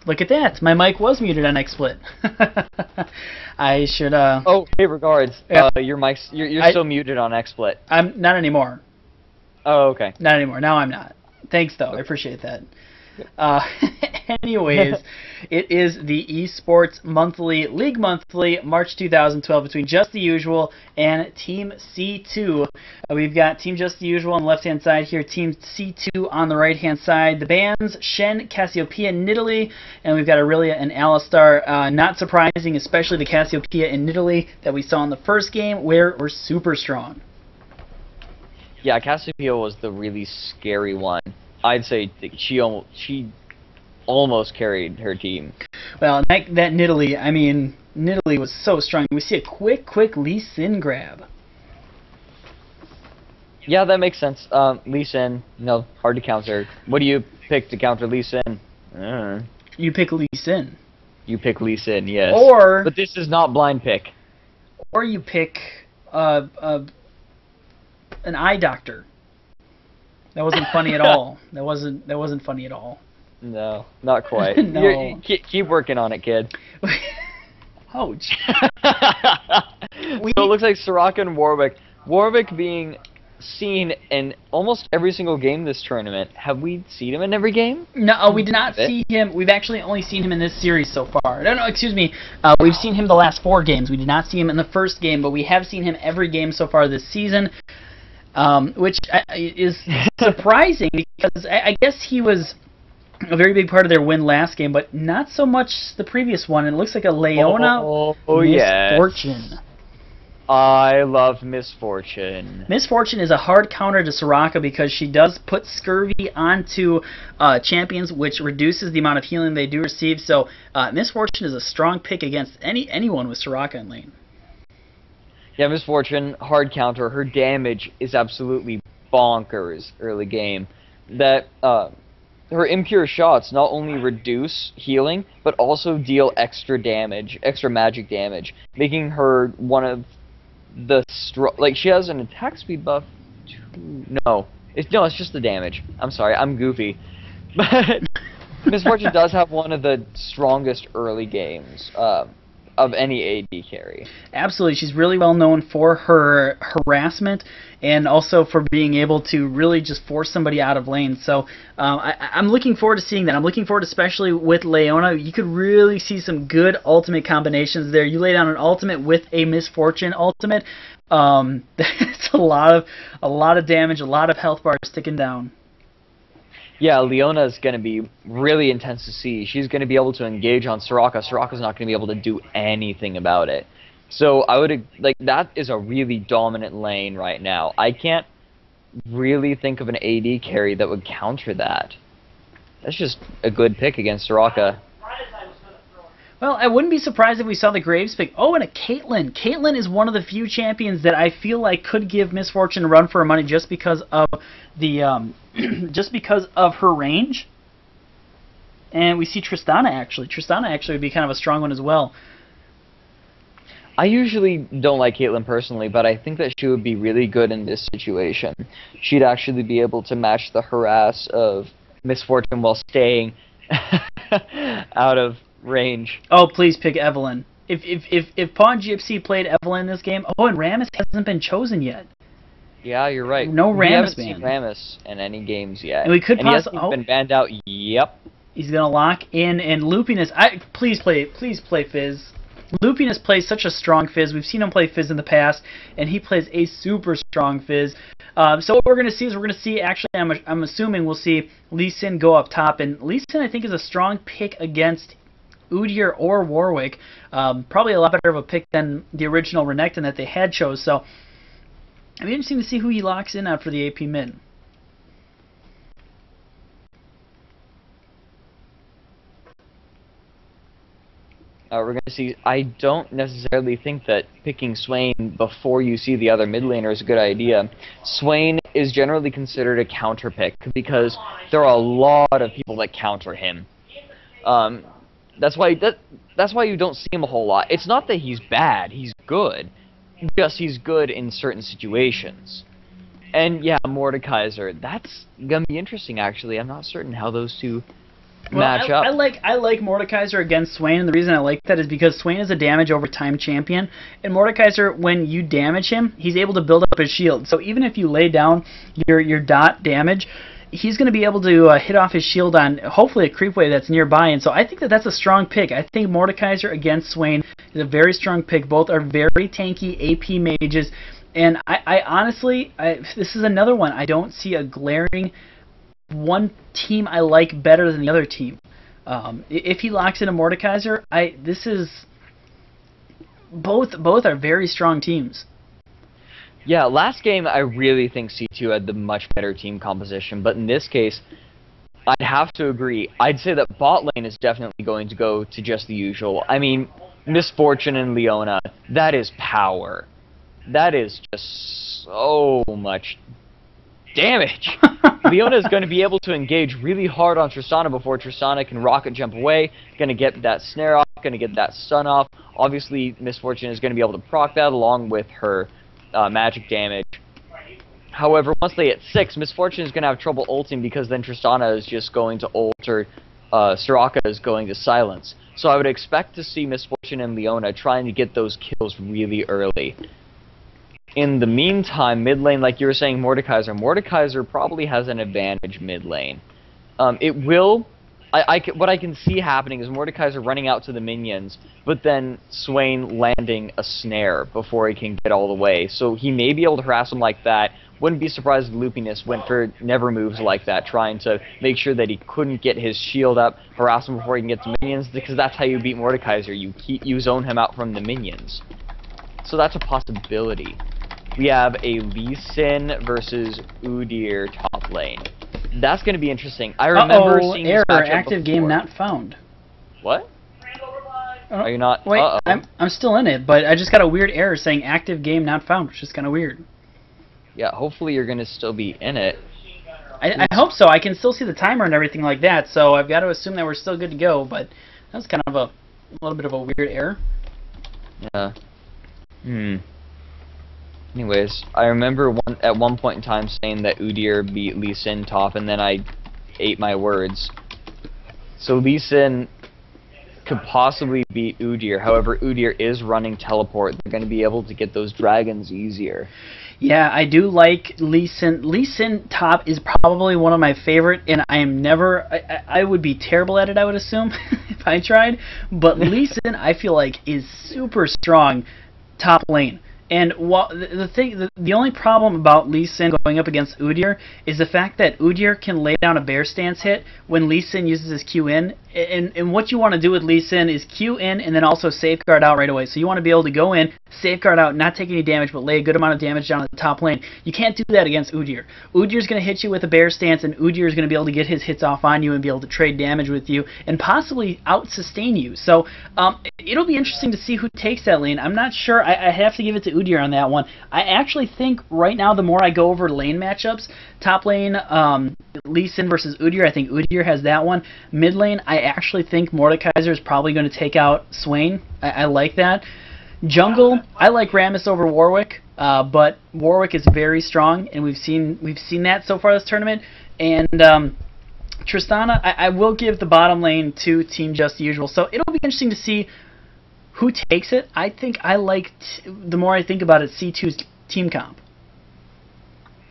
Look at that. My mic was muted on XSplit. I should. Oh, hey, regards. Yeah. You're still muted on XSplit. I'm not anymore. Oh, okay. Not anymore. Now I'm not. Thanks, though. I appreciate that. Anyways, it is the Esports Monthly, League Monthly, March 2012 between Just the Usual and Team C2. We've got Team Just the Usual on the left-hand side here, Team C2 on the right-hand side. The bands, Shen, Cassiopeia, Nidalee, and we've got Aurelia and Alistar. Not surprising, especially the Cassiopeia and Nidalee that we saw in the first game, where we're super strong. Yeah, Cassiopeia was the really scary one. I'd say she almost carried her team. Well, that Nidalee, I mean, Nidalee was so strong. We see a quick Lee Sin grab. Yeah, that makes sense. Lee Sin, hard to counter. What do you pick to counter Lee Sin? You pick Lee Sin. You pick Lee Sin, yes. But this is not blind pick. Or you pick an eye doctor. That wasn't funny at all. That wasn't funny at all. No, not quite. No. Keep working on it, kid. Ouch. So it looks like Soraka and Warwick. Warwick being seen in almost every single game this tournament. Have we seen him in every game? No, we did not see him. We've actually only seen him in this series so far. No, excuse me. We've seen him the last 4 games. We did not see him in the first game, but we have seen him every game so far this season. Which is surprising because I guess he was a very big part of their win last game, but not so much the previous one. And it looks like a Leona Misfortune. Yes. I love Misfortune. Misfortune is a hard counter to Soraka because she does put Scurvy onto champions, which reduces the amount of healing they do receive. So Misfortune is a strong pick against anyone with Soraka in lane. Yeah, Misfortune, hard counter. Her damage is absolutely bonkers early game. That her impure shots not only reduce healing, but also deal extra damage, extra magic damage, making her one of the she has an attack speed buff. No, it's just the damage. I'm sorry, I'm goofy. But Misfortune does have one of the strongest early games of any AD carry. Absolutely. She's really well known for her harassment and also for being able to really just force somebody out of lane. So I'm looking forward to seeing that. I'm looking forward, especially with Leona. You could really see some good ultimate combinations there. You lay down an ultimate with a Misfortune ultimate. That's a lot of damage, a lot of health bars ticking down. Yeah, Leona is going to be really intense to see. She's going to be able to engage on Soraka. Soraka's not going to be able to do anything about it. So I would, that is a really dominant lane right now. I can't really think of an AD carry that would counter that. That's just a good pick against Soraka. Well, I wouldn't be surprised if we saw the Graves pick. Oh, and a Caitlyn. Caitlyn is one of the few champions that I feel like could give Misfortune a run for her money just because of the just because of her range. And we see Tristana actually. Tristana actually would be kind of a strong one as well. I usually don't like Caitlyn personally, but I think that she would be really good in this situation. She'd actually be able to match the harass of Misfortune while staying out of range. Oh, please pick Evelynn. If Pawn GFC played Evelynn in this game, oh, and Rammus hasn't been chosen yet. Yeah, you're right. No Rammus, we haven't seen Rammus in any games yet. And we could possibly been banned out. Yep. He's gonna lock in, and Lupinus. Please play Fizz. Lupinus plays such a strong Fizz. We've seen him play Fizz in the past, and he plays a super strong Fizz. So what we're going to see is actually, I'm assuming we'll see Lee Sin go up top, and Lee Sin I think is a strong pick against Udyr or Warwick. Probably a lot better of a pick than the original Renekton that they had chose. So it'll be interesting to see who he locks in on for the AP mid. We're going to see. I don't necessarily think that picking Swain before you see the other mid laner is a good idea. Swain is generally considered a counter pick because there are a lot of people that counter him. That's why you don't see him a whole lot. It's not that he's bad; he's good. Just he's good in certain situations. And yeah, Mordekaiser. That's gonna be interesting. Actually, I'm not certain how those two Well, match up. I like Mordekaiser against Swain, and the reason I like that is because Swain is a damage over time champion, and Mordekaiser, when you damage him, he's able to build up his shield. So even if you lay down your dot damage, he's going to be able to hit off his shield on hopefully a creep wave that's nearby, and so I think that that's a strong pick. I think Mordekaiser against Swain is a very strong pick. Both are very tanky AP mages, and I honestly, this is another one. I don't see a glaring one team I like better than the other team. If he locks in a Mordekaiser, both are very strong teams. Yeah, last game I really think C2 had the much better team composition, but in this case, I'd have to agree. I'd say that bot lane is definitely going to go to just the usual. I mean, Misfortune and Leona, that is power. That is just so much damage. Leona is going to be able to engage really hard on Tristana before Tristana can rocket jump away, going to get that snare off, going to get that stun off. Obviously, Misfortune is going to be able to proc that along with her magic damage. However, once they hit 6, Misfortune is going to have trouble ulting because then Tristana is just going to ult, or Soraka is going to silence. So I would expect to see Misfortune and Leona trying to get those kills really early. In the meantime, mid lane, like you were saying, Mordekaiser probably has an advantage mid lane. It will. What I can see happening is Mordekaiser running out to the minions, but then Swain landing a snare before he can get all the way. So he may be able to harass him like that. Wouldn't be surprised if Lupinus went for never moves like that, trying to make sure that he couldn't get his shield up, harass him before he can get to minions, because that's how you beat Mordekaiser. You zone him out from the minions. So that's a possibility. We have a Lee Sin versus Udyr top lane. That's going to be interesting. I remember seeing this error, matchup active before. game not found. What? Are you not? Wait, I'm still in it, but I just got a weird error saying active game not found, which is kind of weird. Yeah, hopefully you're going to still be in it. I hope so. I can still see the timer and everything like that, so I've got to assume that we're still good to go, but that's kind of a little bit of a weird error. Yeah. Anyways, I remember at one point in time saying that Udyr beat Lee Sin top, and then I ate my words. So Lee Sin could possibly beat Udyr. However, Udyr is running teleport. They're going to be able to get those dragons easier. Yeah, I do like Lee Sin. Lee Sin top is probably one of my favorite, and I am never... I would be terrible at it, I would assume, if I tried. But Lee Sin, I feel like, is super strong top lane. And the only problem about Lee Sin going up against Udyr is the fact that Udyr can lay down a bear stance hit when Lee Sin uses his Q in. And what you want to do with Lee Sin is Q in and then also safeguard out right away. So you want to be able to go in, safeguard out, not take any damage, but lay a good amount of damage down at the top lane. You can't do that against Udyr. Udyr's going to hit you with a bear stance, and Udyr is going to be able to get his hits off on you and be able to trade damage with you and possibly out-sustain you. So it'll be interesting to see who takes that lane. I'm not sure. I have to give it to Udyr on that one. I actually think right now, the more I go over lane matchups, top lane, Lee Sin versus Udyr, I think Udyr has that one. Mid lane, I actually think Mordekaiser is probably going to take out Swain. I like that. Jungle, I like Rammus over Warwick, but Warwick is very strong, and we've seen that so far this tournament. And Tristana, I will give the bottom lane to Team Just Usual. So it'll be interesting to see who takes it. I think I like, the more I think about it, C2's team comp.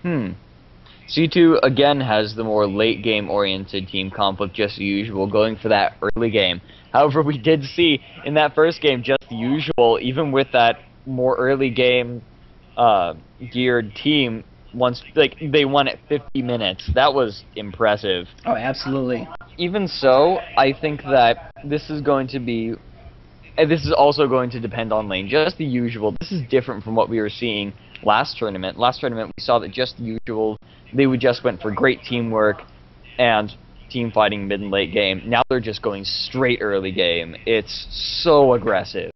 C2 again has the more late game oriented team comp with Just the Usual going for that early game. However, we did see in that first game Just the Usual, even with that more early game geared team, once they won at 50 minutes. That was impressive. Oh, absolutely. Even so, I think that this is going to be, and this is also going to depend on lane. Just the Usual, this is different from what we were seeing last tournament. Last tournament, we saw that Just the Usual, they just went for great teamwork and team fighting mid and late game. Now they're just going straight early game. It's so aggressive.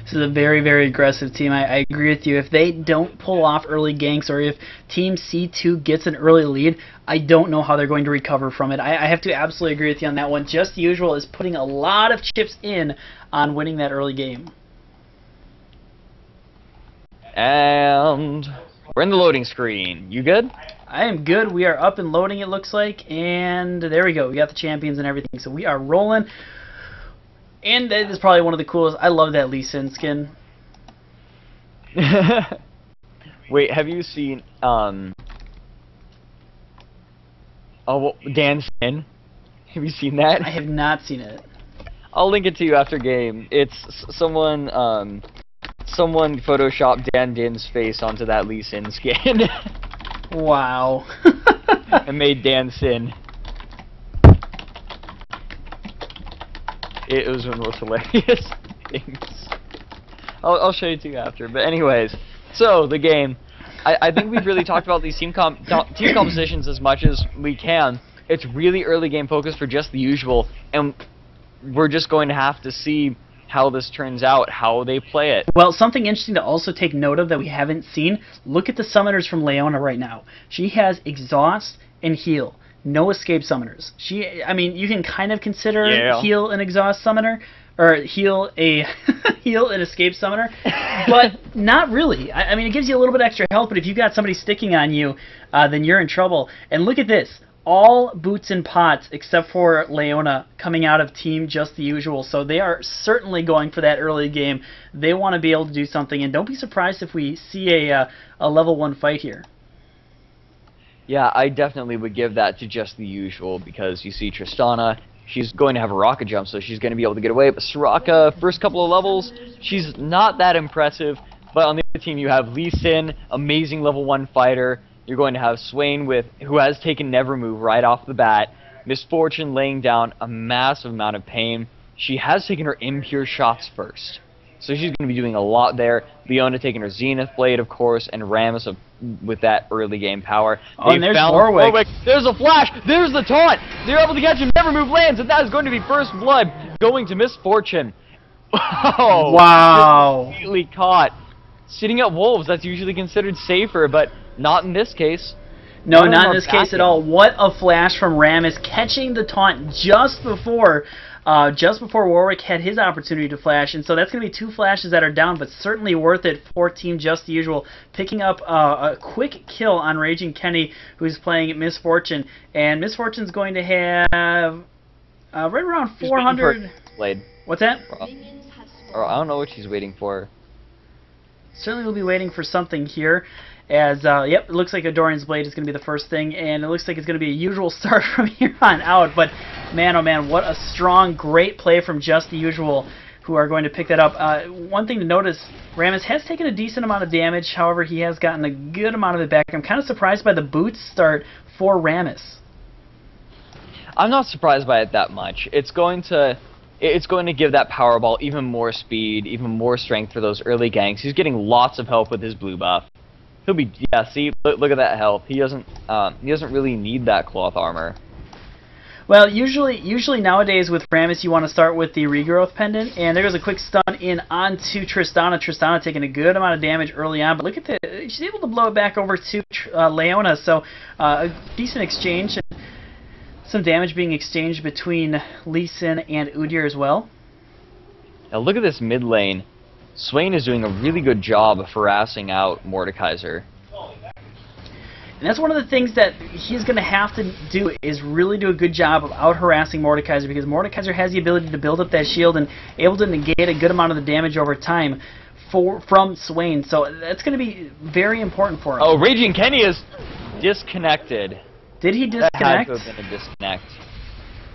This is a very, very aggressive team. I agree with you. If they don't pull off early ganks, or if Team C2 gets an early lead, I don't know how they're going to recover from it. I have to absolutely agree with you on that one. Just the Usual is putting a lot of chips in on winning that early game. And we're in the loading screen. You good? I am good. We are up and loading, it looks like. And there we go. We got the champions and everything. So we are rolling. And that is probably one of the coolest. I love that Lee Sin skin. Wait, have you seen, Dan Sin? Have you seen that? I have not seen it. I'll link it to you after game. It's someone photoshopped Dan Din's face onto that Lee Sin skin. Wow. And made Dan Sin. It was one of the most hilarious things. I'll show you two after. But anyways, so the game. I think we've really talked about these team compositions as much as we can. It's really early game focused for just the usual, and we're just going to have to see how this turns out, how they play it. Well, something interesting to also take note of that we haven't seen, look at the summoners from Leona right now. She has Exhaust and Heal. No escape summoners. I mean, you can kind of consider Heal an Exhaust summoner, or Heal a Heal an escape summoner, but not really. I mean, it gives you a little bit extra health, but if you got somebody sticking on you, then you're in trouble. And look at this. All boots and pots except for Leona coming out of Team Just the Usual. So they are certainly going for that early game. They want to be able to do something, and don't be surprised if we see a level 1 fight here. Yeah, I definitely would give that to Just the Usual, because you see Tristana, she's going to have a rocket jump, so she's going to be able to get away. But Soraka, first couple of levels, she's not that impressive. But on the other team, you have Lee Sin, amazing level 1 fighter. You're going to have Swain, who has taken Never Move right off the bat. Miss Fortune laying down a massive amount of pain. She has taken her impure shots first, so she's going to be doing a lot there. Leona taking her Zenith Blade, of course, and Rammus with that early game power. Oh, and there's Warwick. There's a flash. There's the taunt. They're able to catch him. Never Move lands, and that is going to be first blood going to Miss Fortune. Oh, wow. Completely caught. Sitting at Wolves, that's usually considered safer, but not in this case. No, not in this case at all. What a flash from Rammus, catching the taunt just before Warwick had his opportunity to flash. And so that's going to be 2 flashes that are down, but certainly worth it for Team Just the Usual, picking up a quick kill on Raging Kenny, who's playing Miss Fortune. And Miss Fortune's going to have right around 400. What's that? Or I don't know what she's waiting for. Certainly we'll be waiting for something here. As, yep, it looks like a Dorian's Blade is going to be the first thing, and it looks like it's going to be a usual start from here on out. But, man, oh man, what a strong, great play from Just the Usual, who are going to pick that up. One thing to notice, Rammus has taken a decent amount of damage. However, he has gotten a good amount of it back. I'm kind of surprised by the boots start for Rammus. I'm not surprised by it that much. It's going to give that Powerball even more speed, even more strength for those early ganks. He's getting lots of help with his blue buff. He'll be, yeah, see, look at that health. He doesn't really need that cloth armor. Well, usually nowadays with Rammus, you want to start with the regrowth pendant, and there goes a quick stun in onto Tristana. Tristana taking a good amount of damage early on, but look at she's able to blow it back over to Leona, so a decent exchange. Some damage being exchanged between Lee Sin and Udyr as well. Now look at this mid lane. Swain is doing a really good job of harassing out Mordekaiser. And that's one of the things that he's going to have to do, is really do a good job of out-harassing Mordekaiser, because Mordekaiser has the ability to build up that shield and able to negate a good amount of the damage over time from Swain. So that's going to be very important for him. Oh, Raging Kenny is disconnected. Did he disconnect? That had to have been a disconnect.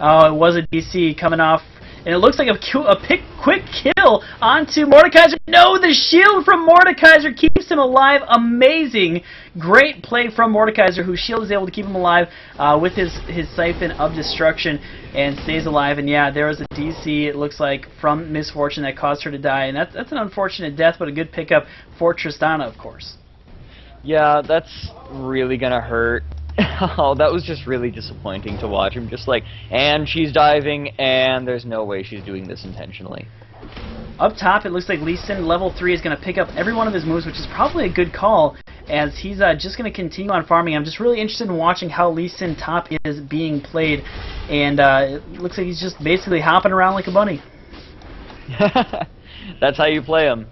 Oh, it was a DC coming off. And it looks like a quick kill onto Mordekaiser. No, the shield from Mordekaiser keeps him alive. Amazing. Great play from Mordekaiser, whose shield is able to keep him alive with his Siphon of Destruction and stays alive. And yeah, there was a DC, it looks like, from Miss Fortune that caused her to die. And that's an unfortunate death, but a good pickup for Tristana, of course. Yeah, that's really going to hurt. Oh, that was just really disappointing to watch. I'm just like, and she's diving, and there's no way she's doing this intentionally. Up top, it looks like Lee Sin, level 3, is going to pick up every one of his moves, which is probably a good call, as he's just going to continue on farming. I'm just really interested in watching how Lee Sin top is being played, and it looks like he's just basically hopping around like a bunny. That's how you play him.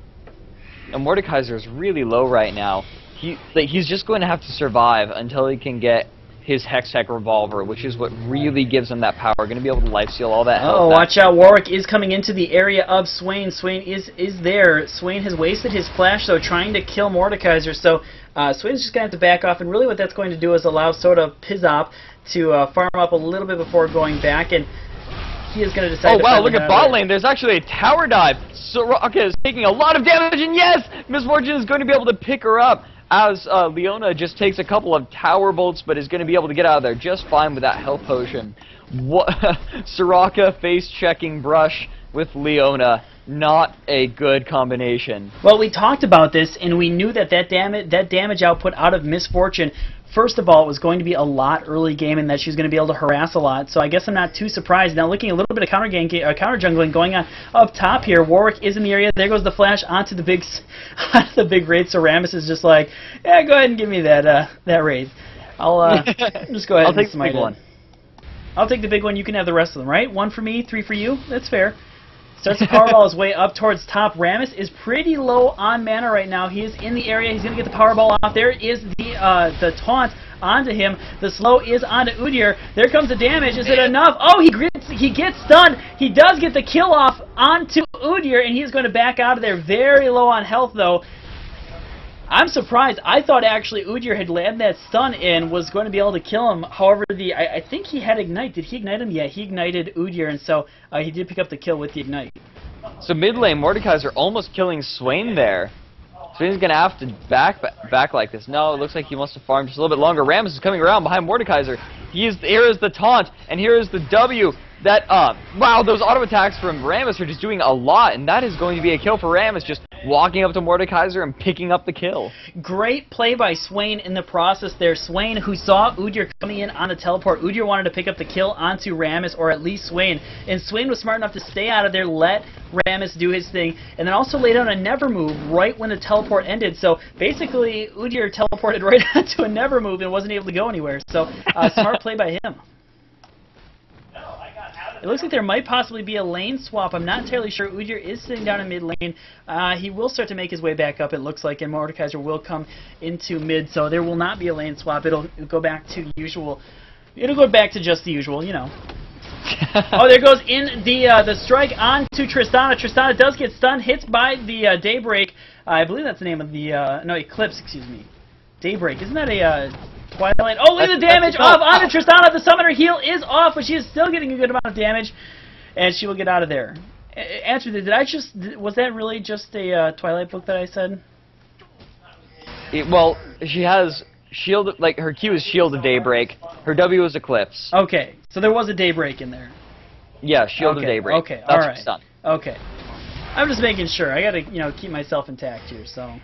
And Mordekaiser is really low right now. he's just going to have to survive until he can get his Hextech revolver, which is what really gives him that power. Going to be able to lifesteal all that health. Oh, watch out. Warwick is coming into the area of Swain. Swain is there. Swain has wasted his flash, though, trying to kill Mordekaiser. So Swain's just going to have to back off. And really what that's going to do is allow sort of Pizzop to farm up a little bit before going back. And he is going to decide Oh, wow, look at bot lane. There's actually a tower dive. Soraka is taking a lot of damage. And yes, Miss Fortune is going to be able to pick her up, as Leona just takes a couple of tower bolts, but is going to be able to get out of there just fine with that health potion. What? Soraka face-checking brush with Leona. Not a good combination. Well, we talked about this, and we knew that damage output out of Miss Fortune, first of all, it was going to be a lot early game, and that she was going to be able to harass a lot. So I guess I'm not too surprised. Now, looking a little bit of counter jungling going on up top here. Warwick is in the area. There goes the flash onto the big raid. So Rammus is just like, yeah, go ahead and give me that raid. I'll just go ahead. I'll take and the big one. I'll take the big one. You can have the rest of them, right? 1 for me, 3 for you. That's fair. Starts to powerball his way up towards top. Rammus is pretty low on mana right now. He is in the area. He's going to get the powerball off. There is the taunt onto him. The slow is onto Udyr. There comes the damage. Is it enough? Oh, he gets stunned. He does get the kill off onto Udyr, and he's going to back out of there. Very low on health, though. I'm surprised. I thought actually Udyr had landed that stun and was going to be able to kill him. However, I think he had Ignite. Did he ignite him? Yeah, he ignited Udyr, and so he did pick up the kill with the Ignite. So mid lane, Mordekaiser almost killing Swain there. Swain's going to have to back like this. No, it looks like he wants to farm just a little bit longer. Rammus is coming around behind Mordekaiser. Here is the taunt, and here is the W. Wow, those auto attacks from Rammus are just doing a lot, and that is going to be a kill for Rammus, just walking up to Mordekaiser and picking up the kill. Great play by Swain in the process there. Swain, who saw Udyr coming in on the teleport. Udyr wanted to pick up the kill onto Rammus, or at least Swain, and Swain was smart enough to stay out of there, let Rammus do his thing, and then also laid down a never move right when the teleport ended. So basically, Udyr teleported right onto a never move and wasn't able to go anywhere. So smart play by him. It looks like there might possibly be a lane swap. I'm not entirely sure. Udyr is sitting down in mid lane. He will start to make his way back up, it looks like, and Mordekaiser will come into mid, so there will not be a lane swap. It'll go back to usual. It'll go back to just the usual, you know. Oh, there goes in the strike onto Tristana. Tristana does get stunned, hits by the Daybreak. I believe that's the name of the no, Eclipse, excuse me. Daybreak. Isn't that a Twilight? Oh, look at the damage off onto Tristana. The summoner heal is off, but she is still getting a good amount of damage, and she will get out of there. Answer, was that really just a Twilight book that I said? Well, she has shield, like her Q is Shield of Daybreak, her W is Eclipse. Okay, so there was a Daybreak in there. Yeah, Shield of Daybreak. Okay, all right. Done. Okay, I'm just making sure. I gotta, keep myself intact here. So.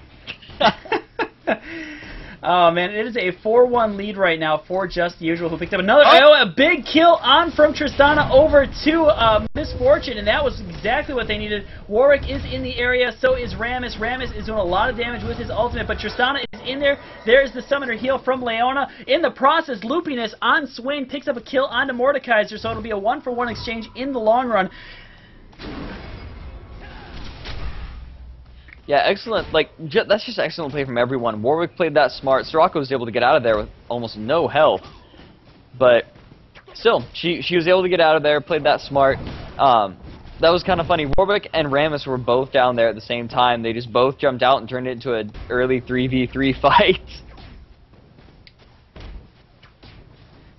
Oh man, it is a 4-1 lead right now for Just the Usual, who picked up another a big kill on from Tristana over to Miss Fortune, and that was exactly what they needed. Warwick is in the area, so is Rammus. Rammus is doing a lot of damage with his ultimate, but Tristana is in there. There's the summoner heal from Leona. In the process, Loopiness on Swain picks up a kill onto Mordekaiser, so it'll be a 1-for-1 exchange in the long run. Yeah, excellent. That's just excellent play from everyone. Warwick played that smart. Soraka was able to get out of there with almost no health. But still, she was able to get out of there, played that smart. That was kind of funny. Warwick and Rammus were both down there at the same time. They just both jumped out and turned it into an early 3v3 fight.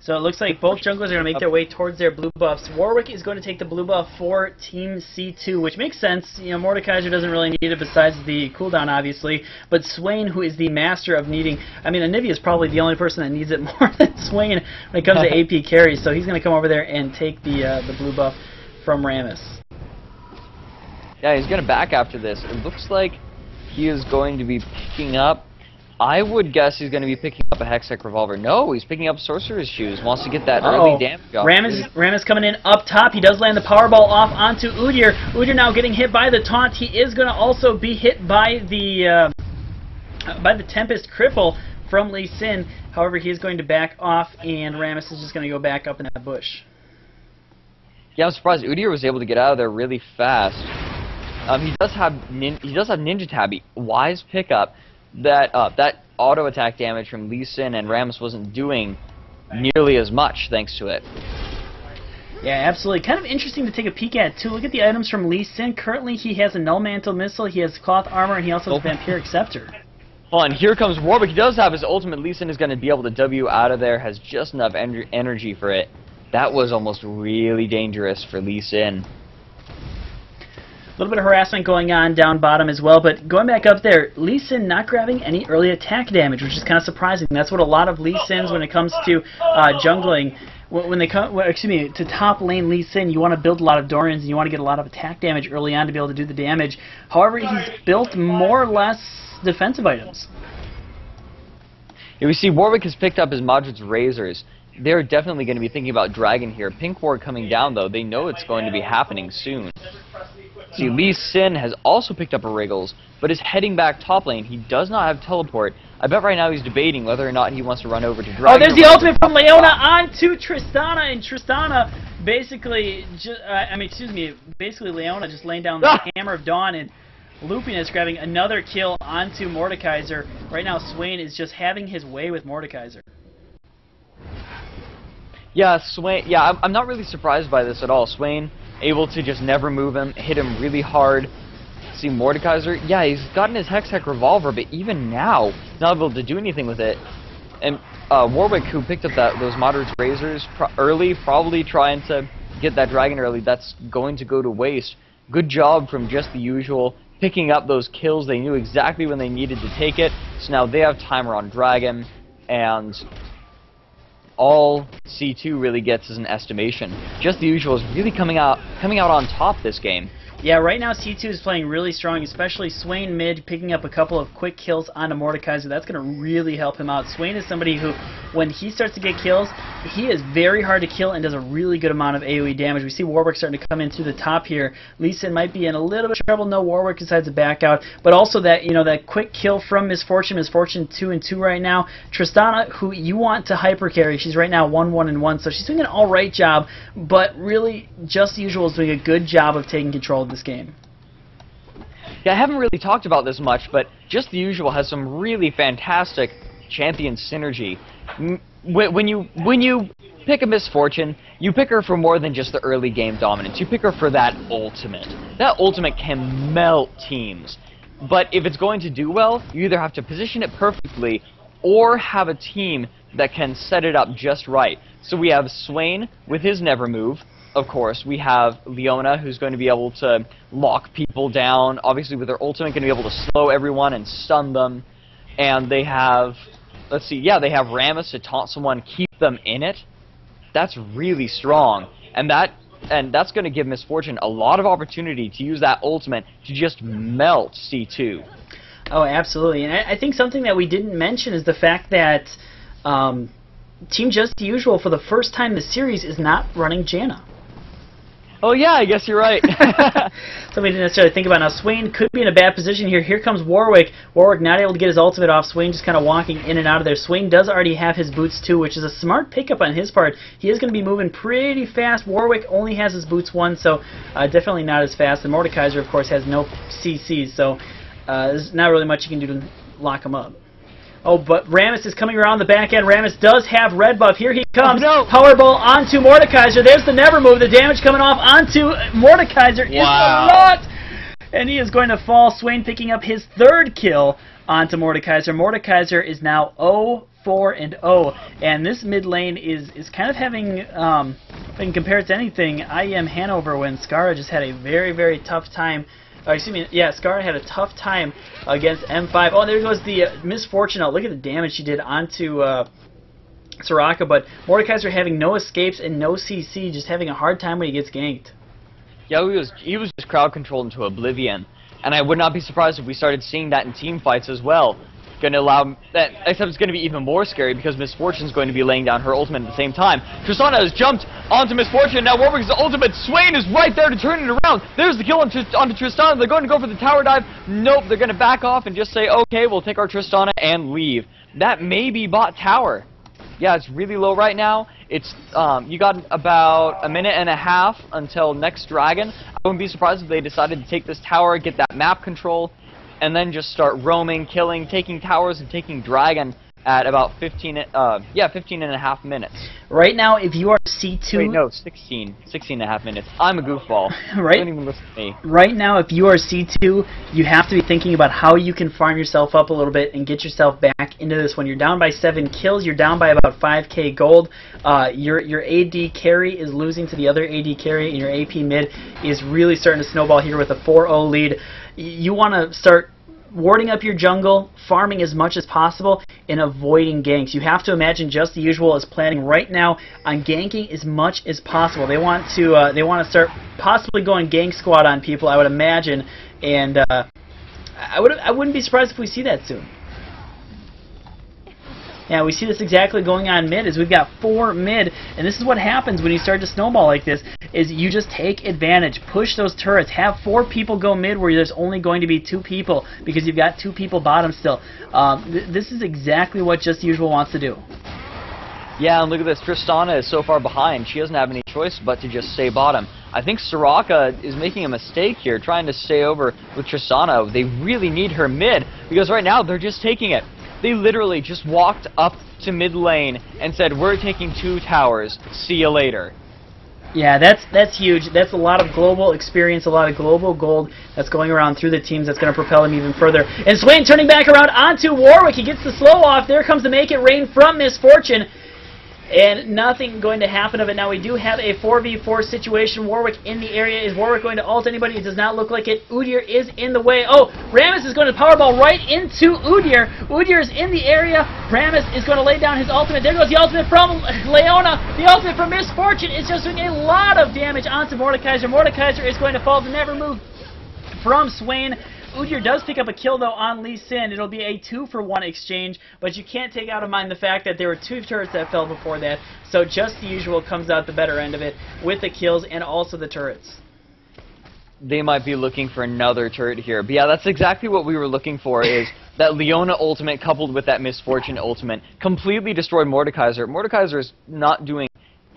So it looks like both junglers are going to make their way towards their blue buffs. Warwick is going to take the blue buff for Team C2, which makes sense. Mordekaiser doesn't really need it besides the cooldown, obviously. But Swain, who is the master of needing... I mean, Anivia is probably the only person that needs it more than Swain when it comes to AP carries. So he's going to come over there and take the blue buff from Rammus. Yeah, he's going to back after this. It looks like he is going to be picking up... I would guess he's going to be picking up a Hextech Revolver. No, he's picking up Sorcerer's Shoes. Wants to get that early damage off. Rammus coming in up top. He does land the Powerball off onto Udyr. Udyr now getting hit by the taunt. He is going to also be hit by the Tempest Cripple from Lee Sin. However, he is going to back off, and Rammus is just going to go back up in that bush. Yeah, I'm surprised Udyr was able to get out of there really fast. He does have Ninja Tabby. Wise pickup. That auto attack damage from Lee Sin, and Rammus wasn't doing nearly as much thanks to it. Yeah, absolutely. Kind of interesting to take a peek at, too. Look at the items from Lee Sin. Currently, he has a Null Mantle Missile, he has Cloth Armor, and he also has Vampiric Scepter. Hold on, here comes Warwick. He does have his ultimate. Lee Sin is going to be able to W out of there, has just enough energy for it. That was almost really dangerous for Lee Sin. A little bit of harassment going on down bottom as well, but going back up there, Lee Sin not grabbing any early attack damage, which is kind of surprising. That's what a lot of Lee Sins, when it comes to jungling, when they come, to top lane Lee Sin, you want to build a lot of Dorians and you want to get a lot of attack damage early on to be able to do the damage. However, he's built more or less defensive items. Here we see Warwick has picked up his Modred's Razors. They're definitely going to be thinking about Dragon here. Pink Ward coming down, though. They know it's going to be happening soon. See, Lee Sin has also picked up a Wriggles, but is heading back top lane. He does not have teleport. I bet right now he's debating whether or not he wants to run over to Dragon. Oh, there's the ultimate from Leona onto Tristana, and Tristana basically, basically Leona just laying down the Hammer of Dawn, and Lupinus grabbing another kill onto Mordekaiser. Right now, Swain is just having his way with Mordekaiser. Yeah, Swain. Yeah, I'm not really surprised by this at all. Swain able to just never move him, hit him really hard. See Mordekaiser. Yeah, he's gotten his Hex Revolver, but even now, he's not able to do anything with it. And Warwick, who picked up those Modred's Razors early, probably trying to get that Dragon early, that's going to go to waste. Good job from Just the Usual, picking up those kills. They knew exactly when they needed to take it, so now they have timer on Dragon, and all C2 really gets is an estimation. Just the Usual is really coming out on top this game. Yeah, right now C2 is playing really strong, especially Swain mid, picking up a couple of quick kills onto Mordekaiser. That's going to really help him out. Swain is somebody who, when he starts to get kills, he is very hard to kill and does a really good amount of AoE damage. We see Warwick starting to come in through the top here. Lee Sin might be in a little bit of trouble. No Warwick decides to back out, but also that, that quick kill from Misfortune 2 and 2 right now. Tristana, who you want to hyper carry, she's right now 1-1-1, so she's doing an alright job, but really Just the Usual is doing a good job of taking control of this game. Yeah, I haven't really talked about this much, but Just the Usual has some really fantastic champion synergy. When you pick a Misfortune, you pick her for more than just the early game dominance. You pick her for that ultimate. That ultimate can melt teams. But if it's going to do well, you either have to position it perfectly or have a team that can set it up just right. So we have Swain with his Never Move. Of course, we have Leona, who's going to be able to lock people down. Obviously, with her ultimate, going to be able to slow everyone and stun them. And they have, let's see, yeah, they have Rammus to taunt someone, keep them in it. That's really strong. And that's going to give Misfortune a lot of opportunity to use that ultimate to just melt C2. Oh, absolutely. And I think something that we didn't mention is the fact that Team Just the Usual, for the first time this series, is not running Janna. Oh yeah, I guess you're right. Something we didn't necessarily think about. Now, Swain could be in a bad position here. Here comes Warwick. Warwick not able to get his ultimate off. Swain just kind of walking in and out of there. Swain does already have his boots too, which is a smart pickup on his part. He is going to be moving pretty fast. Warwick only has his boots 1, so definitely not as fast. And Mordekaiser, of course, has no CCs, so there's not really much you can do to lock him up. Oh, but Rammus is coming around the back end. Rammus does have red buff. Here he comes. Oh, no. Powerball onto Mordekaiser. There's the Never Move. The damage coming off onto Mordekaiser is a lot. And he is going to fall. Swain picking up his 3rd kill onto Mordekaiser. Mordekaiser is now 0-4-0. And this mid lane is kind of having, if I can compare it to anything, IEM Hanover when Skara just had a very, very tough time. Skara had a tough time against M5. Oh, there goes the Misfortune. Oh, look at the damage she did onto Soraka. But Mordekaiser having no escapes and no CC, just having a hard time when he gets ganked. Yeah, he was just crowd controlled into oblivion. And I would not be surprised if we started seeing that in team fights as well. Going to allow that, except it's going to be even more scary because Misfortune's going to be laying down her ultimate at the same time. Tristana has jumped onto Misfortune. Now Warwick's ultimate. Swain is right there to turn it around. There's the kill onto Tristana. They're going to go for the tower dive. Nope, they're going to back off and just say, okay, we'll take our Tristana and leave. That may be bot tower. Yeah, it's really low right now. It's you got about a minute and a half until next dragon. I wouldn't be surprised if they decided to take this tower, get that map control, and then just start roaming, killing, taking towers, and taking dragon at about 15 and a half minutes. Right now, if you are C2... Wait, no, 16 and a half minutes. I'm a goofball. Right? Don't even listen to me. Right now, if you are C2, you have to be thinking about how you can farm yourself up a little bit and get yourself back into this. When you're down by 7 kills, you're down by about 5k gold. Your AD carry is losing to the other AD carry, and your AP mid is really starting to snowball here with a 4-0 lead. You want to start warding up your jungle, farming as much as possible, and avoiding ganks. You have to imagine Just the Usual is planning right now on ganking as much as possible. They want to start possibly going gank squad on people, I would imagine, and I wouldn't be surprised if we see that soon. Yeah, we see this exactly going on mid, is we've got 4 mid, and this is what happens when you start to snowball like this, is you just take advantage, push those turrets, have 4 people go mid where there's only going to be 2 people, because you've got 2 people bottom still. This is exactly what Just the Usual wants to do. Yeah, and look at this, Tristana is so far behind, she doesn't have any choice but to just stay bottom. I think Soraka is making a mistake here, trying to stay over with Tristana. They really need her mid, because right now they're just taking it. They literally just walked up to mid lane and said, we're taking 2 towers, see you later. Yeah, that's huge. That's a lot of global experience, a lot of global gold that's going around through the teams that's going to propel him even further. And Swain turning back around onto Warwick. He gets the slow off. There comes the make it rain from Misfortune. And nothing going to happen of it. Now we do have a 4v4 situation. Warwick in the area. Is Warwick going to ult anybody? It does not look like it. Udyr is in the way. Oh, Rammus is going to powerball right into Udyr. Udyr is in the area. Rammus is going to lay down his ultimate. There goes the ultimate from Leona. The ultimate from Misfortune is just doing a lot of damage onto Mordekaiser. Mordekaiser is going to fall to never move from Swain. Udyr does pick up a kill, though, on Lee Sin. It'll be a 2-for-1 exchange, but you can't take out of mind the fact that there were 2 turrets that fell before that, so Just the Usual comes out the better end of it with the kills and also the turrets. They might be looking for another turret here. But yeah, that's exactly what we were looking for, is that Leona ultimate coupled with that Misfortune ultimate completely destroyed Mordekaiser. Mordekaiser is not doing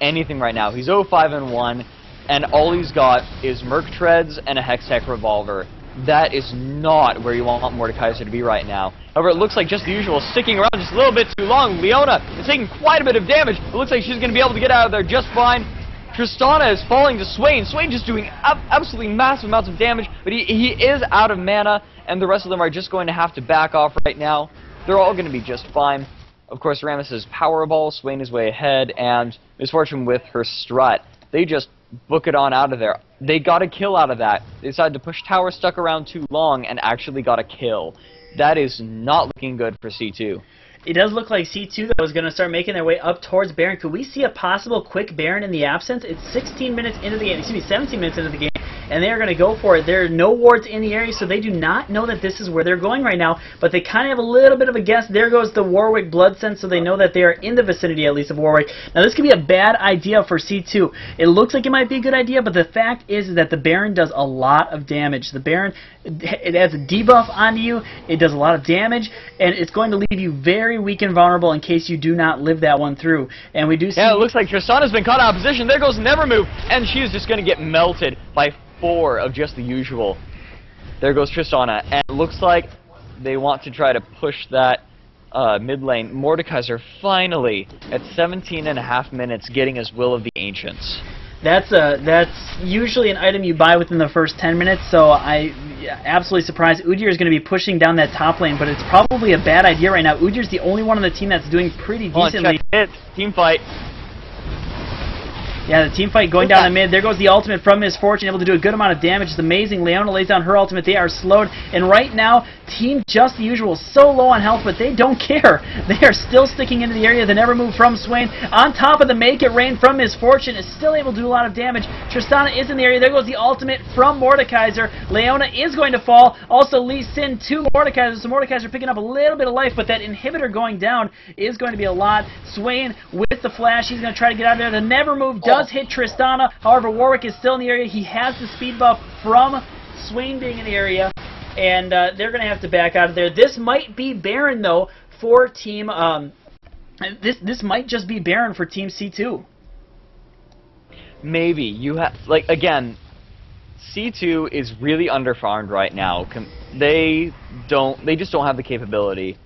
anything right now. He's 0-5-1, and all he's got is Merc Treads and a Hextech Revolver. That is not where you want Mordekaiser to be right now. However, it looks like Just the Usual sticking around just a little bit too long. Leona is taking quite a bit of damage. It looks like she's going to be able to get out of there just fine. Tristana is falling to Swain. Swain just doing absolutely massive amounts of damage, but he is out of mana, and the rest of them are just going to have to back off right now. They're all going to be just fine. Of course, Rammus is Powerball, Swain is way ahead, and Misfortune with her Strut. They just book it on out of there. They got a kill out of that. They decided to push tower, stuck around too long, and actually got a kill. That is not looking good for C2. It does look like C2, though, is going to start making their way up towards Baron. Could we see a possible quick Baron in the absence? It's 16 minutes into the game, 17 minutes into the game, and they are going to go for it. There are no wards in the area, so they do not know that this is where they're going right now, but they kind of have a little bit of a guess. There goes the Warwick Blood Sense, so they know that they are in the vicinity, at least, of Warwick. Now, this could be a bad idea for C2. It looks like it might be a good idea, but the fact is that the Baron does a lot of damage. The Baron, it adds a debuff onto you, it does a lot of damage, and it's going to leave you very weak and vulnerable in case you do not live that one through. And we do see... Yeah, it looks like Tristana's been caught out of position. There goes Nevermove, and she's just going to get melted by 4 of Just the Usual. There goes Tristana, and it looks like they want to try to push that mid lane. Mordekaiser finally, at 17.5 minutes, getting his Will of the Ancients. That's usually an item you buy within the first 10 minutes, so I'm absolutely surprised. Udyr is going to be pushing down that top lane, but it's probably a bad idea right now. Udyr's the only one on the team that's doing pretty decently. Check it. Team fight. Yeah, the team fight going down the mid. There goes the ultimate from Misfortune, able to do a good amount of damage. It's amazing. Leona lays down her ultimate. They are slowed. And right now, Team Just the Usual so low on health, but they don't care. They are still sticking into the area. The never move from Swain. On top of the make it rain from Misfortune is still able to do a lot of damage. Tristana is in the area. There goes the ultimate from Mordekaiser. Leona is going to fall. Also, Lee Sin to Mordekaiser. So Mordekaiser picking up a little bit of life, but that inhibitor going down is going to be a lot. Swain with the flash. He's going to try to get out of there. The never move does hit Tristana. However, Warwick is still in the area. He has the speed buff from Swain being in the area, and they're going to have to back out of there. This might be Baron, though, for Team... This might just be Baron for Team C2. Maybe. You have... Like, again, C2 is really underfarmed right now. They just don't have the capability.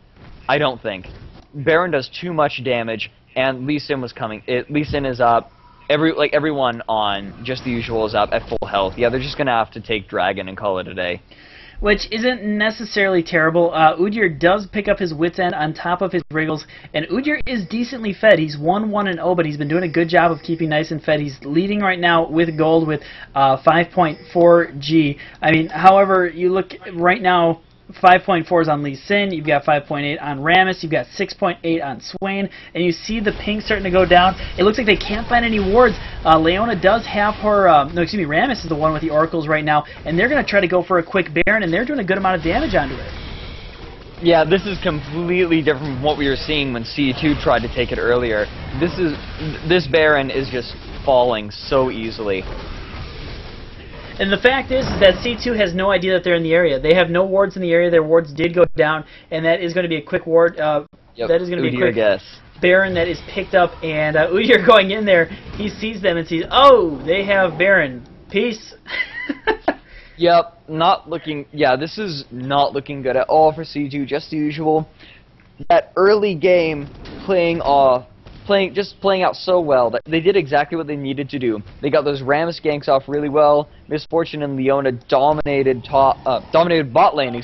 I don't think. Baron does too much damage, and Lee Sin was coming. Lee Sin is up. Everyone on Just the Usual is up at full health. Yeah, they're just gonna have to take Dragon and call it a day. Which isn't necessarily terrible. Udyr does pick up his wits end on top of his Wriggles, and Udyr is decently fed. He's 1-1-0, but he's been doing a good job of keeping nice and fed. He's leading right now with gold with 5.4 G. I mean, however, you look right now, 5.4 is on Lee Sin, you've got 5.8 on Rammus, you've got 6.8 on Swain, and you see the ping starting to go down. It looks like they can't find any wards. Leona does have her, Rammus is the one with the oracles right now, and they're going to try to go for a quick Baron, and they're doing a good amount of damage onto it. Yeah, this is completely different from what we were seeing when C2 tried to take it earlier. This Baron is just falling so easily. And the fact is that C2 has no idea that they're in the area. They have no wards in the area. Their wards did go down, and that is going to be a quick ward. That is going to be a quick Baron that is picked up, and Udyr going in there, he sees them and sees, oh, they have Baron. Peace. Yep, this is not looking good at all for C2, just the usual. That early game playing out so well that they did exactly what they needed to do. They got those Rammus ganks off really well. Misfortune and Leona dominated bot lane,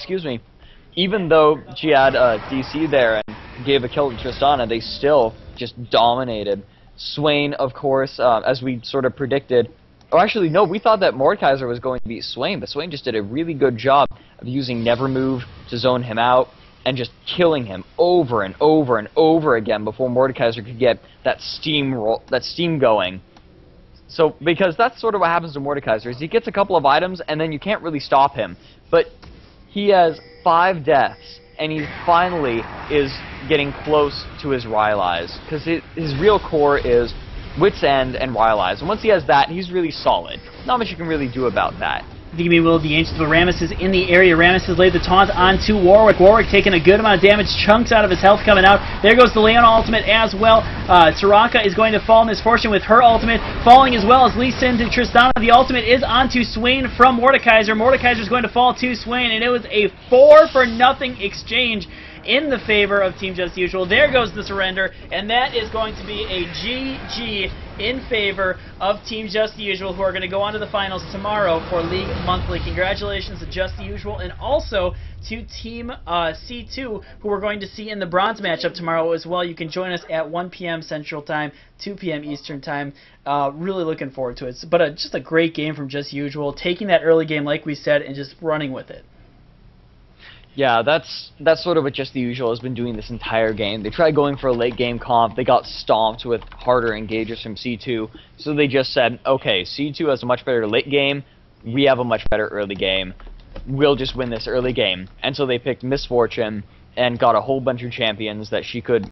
Even though she had DC there and gave a kill to Tristana, they still just dominated. Swain, of course, as we sort of predicted. Oh, actually, no, we thought that Mordekaiser was going to beat Swain, but Swain just did a really good job of using Never Move to zone him out and just killing him over and over and over again before Mordekaiser could get that steam going. So, because that's sort of what happens to Mordekaiser, is he gets a couple of items and then you can't really stop him. But he has 5 deaths, and he finally is getting close to his Rylai's, because his real core is Wits End and Rylai's, and once he has that, he's really solid. Not much you can really do about that. Give me Will, the Ancient, but Rammus is in the area. Rammus has laid the taunt onto Warwick. Warwick taking a good amount of damage, chunks out of his health coming out. There goes the Leona ultimate as well. Soraka is going to fall. Misfortune with her ultimate falling as well as Lee Sin to Tristana. The ultimate is onto Swain from Mordekaiser. Mordekaiser is going to fall to Swain, and it was a 4-for-0 exchange in the favor of Team Just Usual. There goes the surrender, and that is going to be a GG in favor of Team Just Usual, who are going to go on to the finals tomorrow for League Monthly. Congratulations to Just Usual, and also to Team C2, who we're going to see in the bronze matchup tomorrow as well. You can join us at 1 p.m. Central Time, 2 p.m. Eastern Time. Really looking forward to it. But just a great game from Just Usual, taking that early game, like we said, and just running with it. Yeah, that's sort of what Just the Usual has been doing this entire game. They tried going for a late game comp. They got stomped with harder engagers from C2. So they just said, okay, C2 has a much better late game. We have a much better early game. We'll just win this early game. And so they picked Misfortune and got a whole bunch of champions that she could